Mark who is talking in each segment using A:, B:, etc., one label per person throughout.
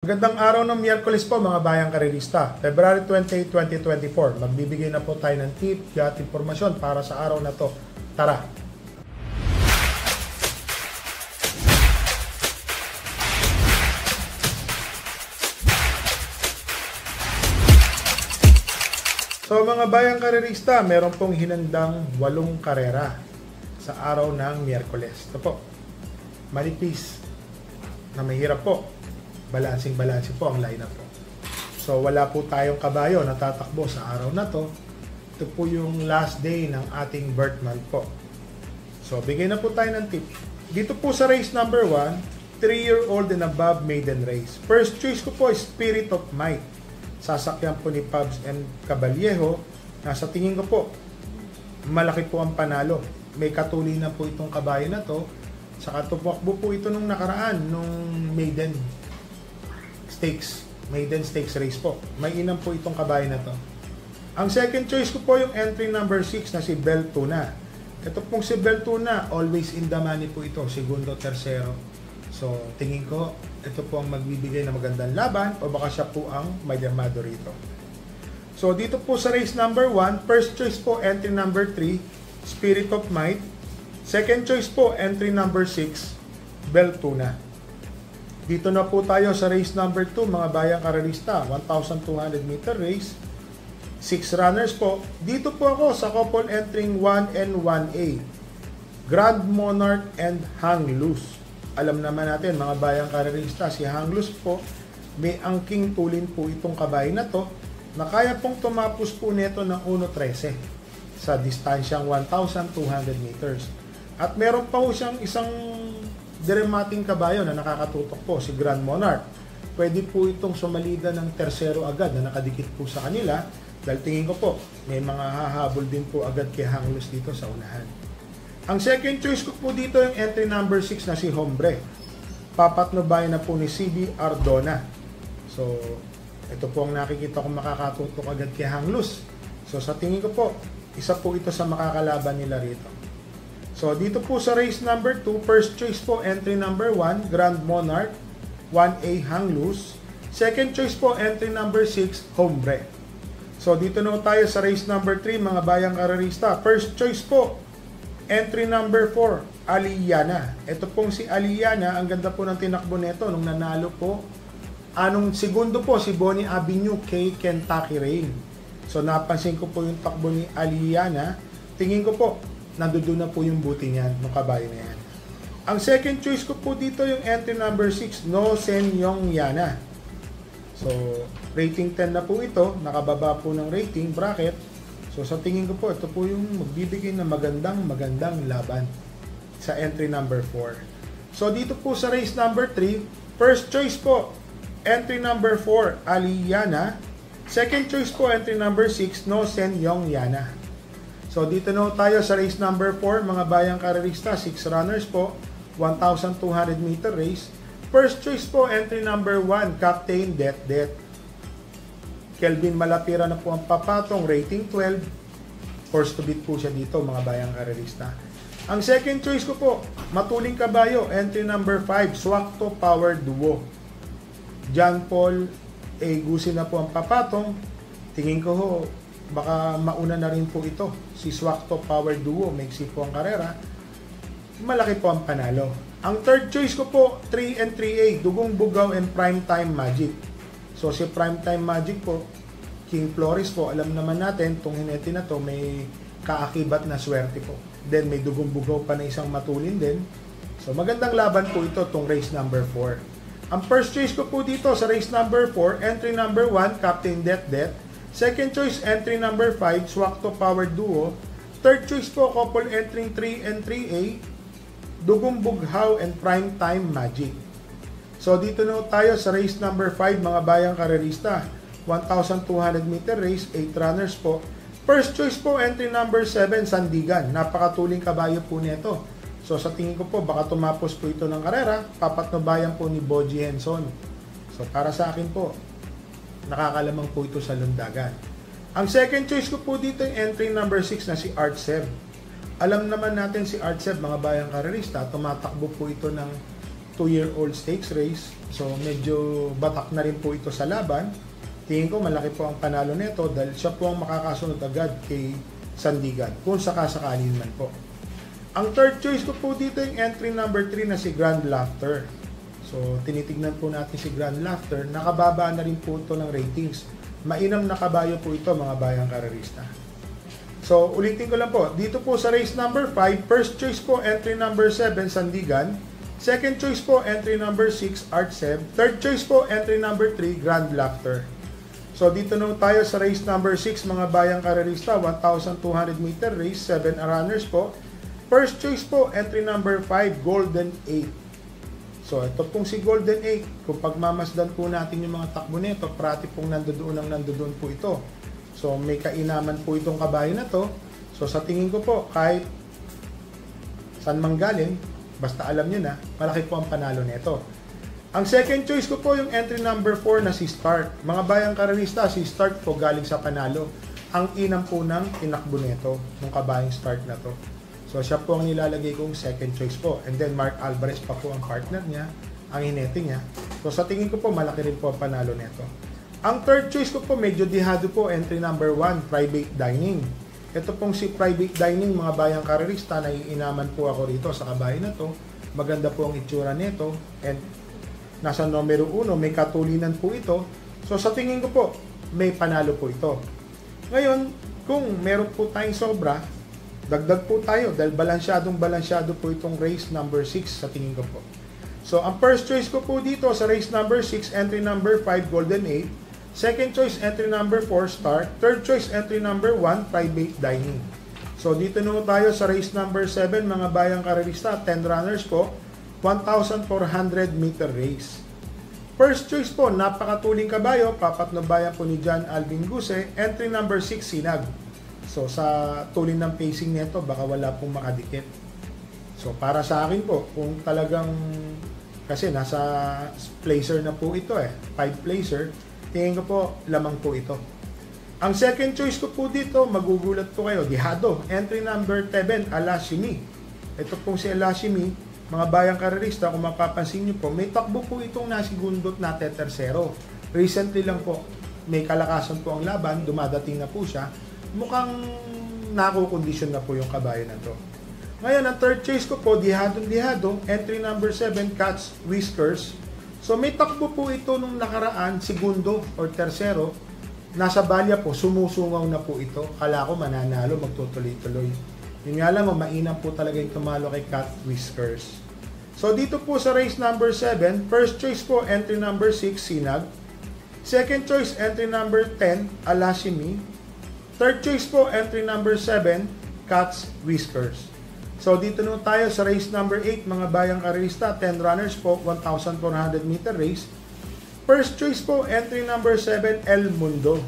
A: Magandang araw ng Miyerkules po mga bayang karelista. February 28, 2024. Magbibigay na po tayo ng tip at impormasyon para sa araw na to. Tara! So mga bayang karelista, meron pong hinandang 8 karera sa araw ng Miyerkules. Ito po, manipis na mahirap po. Balancing po ang lineup po. So wala po tayong kabayo na tatakbo sa araw na to. Ito po yung last day ng ating birth month po. So bigay na po tayo ng tip. Dito po sa race number 1, 3-year-old and above maiden race. First choice ko po is Spirit of Might. Sasakyan po ni Pabs and Caballejo. Nasa tingin ko po, malaki po ang panalo. May katuli na po itong kabayo na to. Saka tumakbo po ito nung nakaraan, nung maiden stakes race po. May inam po itong kabayo na to. Ang second choice ko po yung entry number 6 na si Beltuna. Ito pong si Beltuna, always in the money po ito, segundo, tercero. So, tingin ko, ito po ang magbibigay na magandang laban o baka siya po ang mayamado rito. So, dito po sa race number 1, first choice po, entry number 3, Spirit of Might. Second choice po, entry number 6, Beltuna. Dito na po tayo sa race number 2, mga bayang karelista, 1,200 meter race. 6 runners po. Dito po ako sa couple entering 1 and 1A. Grand Monarch and Hang Loose. Alam naman natin, mga bayang karelista, si Hang Loose po, may angking tulin po itong kabayo na to, na kaya pong tumapos po nito ng 1.13 sa distansyang 1,200 meters. At meron pa po siyang isang dramating kabayo na nakakatutok po, si Grand Monarch. Pwede po itong sumalida ng tersero agad na nakadikit po sa kanila dahil tingin ko po, may mga hahabol din po agad kay Hang Loose dito sa unahan. Ang second choice ko po dito yung entry number 6 na si Hombre. Papatnubay na po ni CB Ardona. So, ito po ang nakikita kong makakatutok agad kay Hang Loose. So, sa tingin ko po, isa po ito sa makakalaban nila rito. So, dito po sa race number 2, first choice po, entry number 1, Grand Monarch, 1A Hang Loose. Second choice po, entry number 6, Hombre. So, dito na tayo sa race number 3, mga bayang karerista. First choice po, entry number 4, Aliana. Ito pong si Aliana, ang ganda po ng tinakbo nito nung nanalo po. Anong segundo po, si Bonnie Avenue kay Kentucky Rain. So, napansin ko po yung takbo ni Aliana. Tingin ko po, nandoon na po yung buti niyan, ng kabayo na yan. Ang second choice ko po dito yung entry number 6, No Sen Yong Yana. So, rating 10 na po ito, nakababa po ng rating bracket. So, sa tingin ko po, ito po yung magbibigay na magandang laban sa entry number 4. So, dito po sa race number 3, first choice po, entry number 4, Aliana. Second choice po, entry number 6, No Sen Yong Yana. So, dito na tayo sa race number 4, mga bayang karerista, 6 runners po, 1,200 meter race. First choice po, entry number 1, Captain Det. Kelvin Malapira na po ang papatong, rating 12. Forced to beat po siya dito, mga bayang karerista. Ang second choice ko po, matuling kabayo, entry number 5, Swakto Power Duo. John Paul Gusin na po ang papatong. Tingin ko ho, baka mauna na rin po ito. Si Swakto Power Duo, maiksi po ang karera. Malaki po ang panalo. Ang third choice ko po, 3 and 3A, Dugong Bugaw and Primetime Magic. So si Primetime Magic po, King Flores po, alam naman natin, itong hinete na to may kaakibat na swerte po. Then may Dugong Bugaw pa na isang matulin din. So magandang laban po ito, itong race number 4. Ang first choice ko po dito sa race number 4, entry number 1, Captain Det. Second choice, entry number 5, Swakto Power Duo. Third choice po, couple entering 3 and 3A, Dugong Bughaw and Primetime Magic. So, dito na tayo sa race number 5, mga bayang karerista. 1,200 meter race, 8 runners po. First choice po, entry number 7, Sandigan. Napakatuling kabayo po nito. So, sa tingin ko po, baka tumapos po ito ng karera. Papatnubayan po ni Boji Henson. So, para sa akin po, nakakalamang po ito sa lundagan. Ang second choice ko po dito yung entry number 6 na si Art Seb. Alam naman natin si Art Seb, mga bayang karerista, tumatakbo po ito ng 2-year-old stakes race. So medyo batak na rin po ito sa laban. Tingin ko malaki po ang panalo nito dahil siya po ang makakasunod agad kay Sandigan kung sakasakalin man po. Ang third choice ko po dito yung entry number 3 na si Grand Laughter. So tinitignan po natin si Grand Laughter. Nakababa na rin po ito ng ratings. Mainam na kabayo po ito mga bayang karerista. So ulitin ko lang po. Dito po sa race number 5, first choice po entry number 7 Sandigan. Second choice po entry number 6 Artseb. Third choice po entry number 3 Grand Laughter. So dito na tayo sa race number 6 mga bayang karerista, 1,200 meter race, 7 runners po. First choice po entry number 5 Golden 8. So ito pong si Golden 8, kung pagmamasdan po natin yung mga takbo nito, prati pong nandoon po ito. So may kainaman po itong kabayo na to. So sa tingin ko po, kahit saan manggaling, basta alam nyo na, malaki po ang panalo nito. Ang second choice ko po yung entry number 4 na si Start. Mga bayang karerista, si Start po galing sa panalo. Ang inam po ng tinakbo nito, ng kabayang Start na to. So siya po ang nilalagay kong second choice po. And then Mark Alvarez pa po ang partner niya, ang hinete niya. So sa tingin ko po, malaki rin po ang panalo nito. Ang third choice ko po, medyo dihado po, entry number 1, Private Dining. Ito pong si Private Dining, mga bayang karerista, naiinaman po ako rito sa kabayo na to. Maganda po ang itsura nito. And nasa numero 1, may katulinan po ito. So sa tingin ko po, may panalo po ito. Ngayon, kung meron po tayong sobra, dagdag po tayo dahil balansyado po itong race number 6 sa tingin ko po. So ang first choice ko po dito sa race number 6, entry number 5, Golden 8. Second choice, entry number 4, Start. Third choice, entry number 1, Private Dining. So dito na tayo sa race number 7, mga bayang karerista, 10 runners po. 1,400 meter race. First choice po, napakatuling kabayo, papatnubayan po ni John Alvin Guse, entry number 6, Sinag. So sa tulin ng pacing nito, baka wala pong makadikit. So para sa akin po, kung talagang, kasi nasa placer na po ito 5 placer, tingin ko po, lamang po ito. Ang second choice ko po dito, magugulat po kayo, dihado, entry number 7, Alashimi. Ito pong si Alashimi, mga bayang karerista, kung mapapansin nyo po, may takbo po itong nasigundot na tersero. Recently lang po, may kalakasan po ang laban, dumadating na po siya. Mukhang nakukondisyon na po yung kabayo na to. Ngayon, ang third choice ko po, dihado, entry number 7, Catch Whiskers. So may takbo po ito nung nakaraan, segundo or tersero. Nasa balya po, sumusungaw na po ito. Kala ko mananalo, magtutuloy-tuloy. Yun nga lang, mainam po talaga yung tumalo kay Cat Whiskers. So dito po sa race number 7, first choice po, entry number 6, Sinag. Second choice, entry number 10, Alashimi. Third choice po, entry number 7, Cat's Whiskers. So dito na tayo sa race number 8, mga bayang karerista, 10 runners po, 1,400 meter race. First choice po, entry number 7, El Mundo.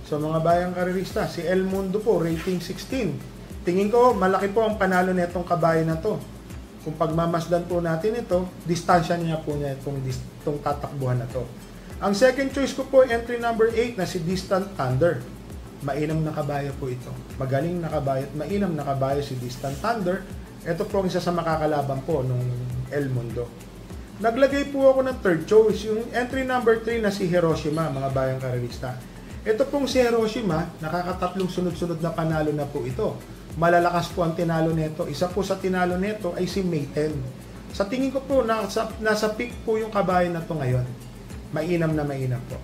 A: So mga bayang karerista, si El Mundo po, rating 16. Tingin ko, malaki po ang panalo nitong kabayo na to. Kung pagmamasdan po natin ito, distansya niya po niya itong tatakbuhan na to. Ang second choice ko po, entry number 8 na si Distant Thunder. Mainam na kabayo po ito. Magaling na kabayo at mainam na kabayo si Distant Thunder. Ito po ang isa sa makakalaban po nung El Mundo. Naglagay po ako ng third choice, yung entry number 3 na si Hiroshima, mga bayang karerista. Ito pong si Hiroshima, nakakatatlong sunod-sunod na panalo na po ito. Malalakas po ang tinalo nito. Isa po sa tinalo nito ay si Mayten. Sa tingin ko po, nasa peak po yung kabayo na to ngayon. Mainam na mainam po.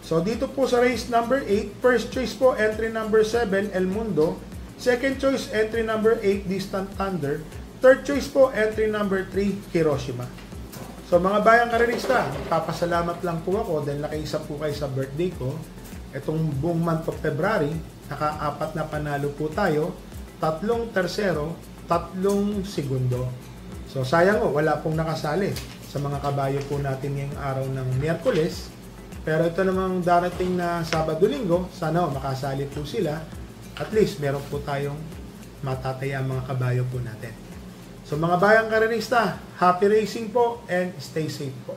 A: So dito po sa race number 8, first choice po, entry number 7, El Mundo. Second choice, entry number 8, Distant Thunder. Third choice po, entry number 3, Hiroshima. So mga bayang karerista, papasalamat lang po ako dahil nakaisa po kayo sa birthday ko. Itong buong month of February, naka-4 na panalo po tayo. 3 tersero, 3 segundo. So sayang wala pong nakasali sa mga kabayo po natin ngayong araw ng Miyerkules. Pero ito namang darating na Sabado-Linggo, sana makasali po sila. At least meron po tayong matataya mga kabayo po natin. So mga bayang karerista, happy racing po and stay safe po.